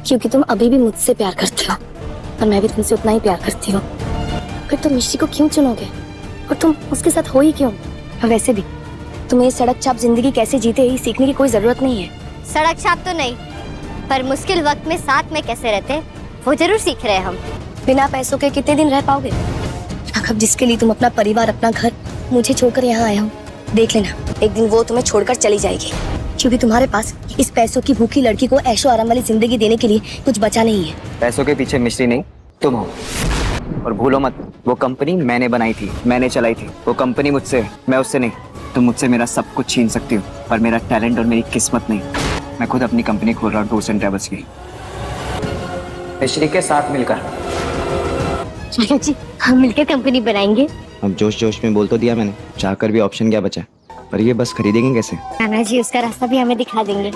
क्योंकि तुम अभी भी मुझसे प्यार करते हो और मैं भी तुमसे उतना ही प्यार करती हूँ। फिर तुम मिश्री को क्यों चुनोगे और तुम उसके साथ हो ही क्यों? और वैसे भी तुम्हें ये सड़क छाप जिंदगी कैसे जीते ही सीखने की कोई जरूरत नहीं है। सड़क छाप तो नहीं, पर मुश्किल वक्त में साथ में कैसे रहते वो जरूर सीख रहे हैं हम। बिना पैसों के कितने दिन रह पाओगे? राघव, जिसके लिए तुम अपना परिवार, अपना घर मुझे छोड़कर यहाँ आए हो, देख लेना एक दिन वो तुम्हें छोड़कर चली जाएगी, क्योंकि तुम्हारे पास इस पैसों की भूखी लड़की को ऐशो आराम वाली जिंदगी देने के लिए कुछ बचा नहीं है। पैसों के पीछे मिश्री नहीं तुम हो। और भूलो मत, वो कंपनी मैंने बनाई थी, मैंने चलाई थी। वो कंपनी मुझसे, मैं उससे नहीं। तुम मुझसे मेरा सब कुछ छीन सकती हो, पर मेरा टैलेंट और मेरी किस्मत नहीं। मैं खुद अपनी कंपनी खोल रहा हूँ, टूर्स एंड ट्रैवल्स की, मिश्री के साथ मिलकर। जी, हम मिलकर कंपनी बनाएंगे। अब जोश जोश में बोल तो दिया मैंने, चाहकर भी ऑप्शन क्या बचा, पर ये बस खरीदेंगे कैसे? नाना जी उसका रास्ता भी हमें दिखा देंगे।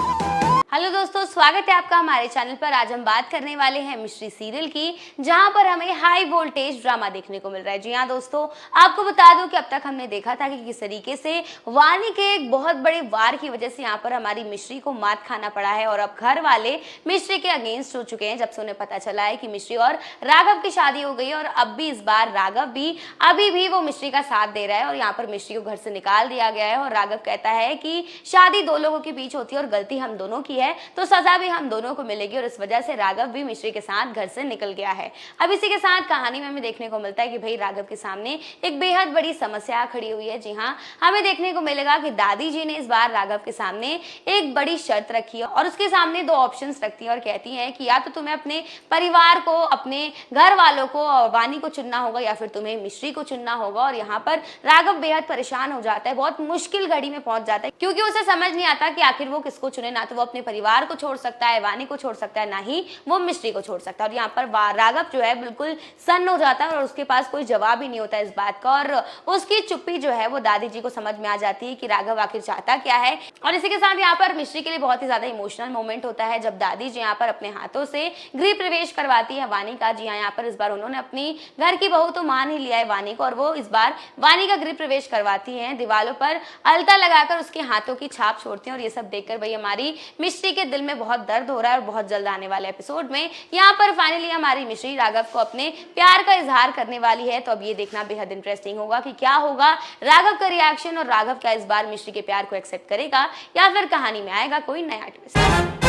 हेलो दोस्तों, स्वागत है आपका हमारे चैनल पर। आज हम बात करने वाले हैं मिश्री सीरियल की, जहां पर हमें हाई वोल्टेज ड्रामा देखने को मिल रहा है। जी हाँ दोस्तों, आपको बता दूं कि अब तक हमने देखा था कि किस तरीके से वानी के एक बहुत बड़े वार की वजह से यहाँ पर हमारी मिश्री को मात खाना पड़ा है और अब घर वाले मिश्री के अगेंस्ट हो चुके हैं, जब से उन्हें पता चला है कि मिश्री और राघव की शादी हो गई। और अब भी इस बार राघव भी अभी भी वो मिश्री का साथ दे रहा है और यहाँ पर मिश्री को घर से निकाल दिया गया है। और राघव कहता है कि शादी दो लोगों के बीच होती है और गलती हम दोनों की है, तो सजा भी हम दोनों को मिलेगी। और इस वजह से राघव भी मिश्री के साथ घर से निकल गया है। अब इसी के साथ कहानी में हमें देखने को मिलता है कि भाई राघव के सामने एक बेहद बड़ी समस्या खड़ी हुई है। जी हाँ, हमें देखने को मिलेगा कि दादी जी ने इस बार राघव के सामने एक बड़ी शर्त रखी है और उसके सामने दो ऑप्शंस रखती है और कहती है कि या तो तुम्हें अपने परिवार को, अपने घर वालों को और वानी को चुनना होगा, या फिर तुम्हें मिश्री को चुनना होगा। और यहाँ पर राघव बेहद परेशान हो जाता है, बहुत मुश्किल घड़ी में पहुंच जाता है, क्योंकि उसे समझ नहीं आता कि आखिर वो किसको चुने। ना तो वो अपने परिवार को छोड़ सकता है, वानी को छोड़ सकता है, ना ही वो मिश्री को छोड़ सकता है। और यहाँ पर राघव जो है बिल्कुल सन्न हो जाता है और उसके पास कोई जवाब ही नहीं होता इस बात का। और उसकी चुप्पी जो है वो दादी जी को समझ में आ जाती है कि राघव आखिर चाहता क्या है। और इसी के साथ यहाँ पर मिश्री के लिए बहुत ही ज्यादा इमोशनल मोमेंट होता है, जब दादी जी यहाँ पर अपने हाथों से गृह प्रवेश करवाती है वानी का। जी हाँ, यहाँ पर इस बार उन्होंने अपनी घर की बहू तो मान ही लिया है वानी को, और वो इस बार वानी का गृह प्रवेश करवाती है। दीवारों पर अलता लगाकर उसके हाथों की छाप छोड़ती है और ये सब देखकर भाई हमारी मिश्री के दिल में बहुत दर्द हो रहा है। और बहुत जल्द आने वाले एपिसोड में यहाँ पर फाइनली हमारी मिश्री राघव को अपने प्यार का इजहार करने वाली है। तो अब ये देखना बेहद इंटरेस्टिंग होगा कि क्या होगा राघव का रिएक्शन, और राघव क्या इस बार मिश्री के प्यार को एक्सेप्ट करेगा या फिर कहानी में आएगा कोई नया ट्विस्ट।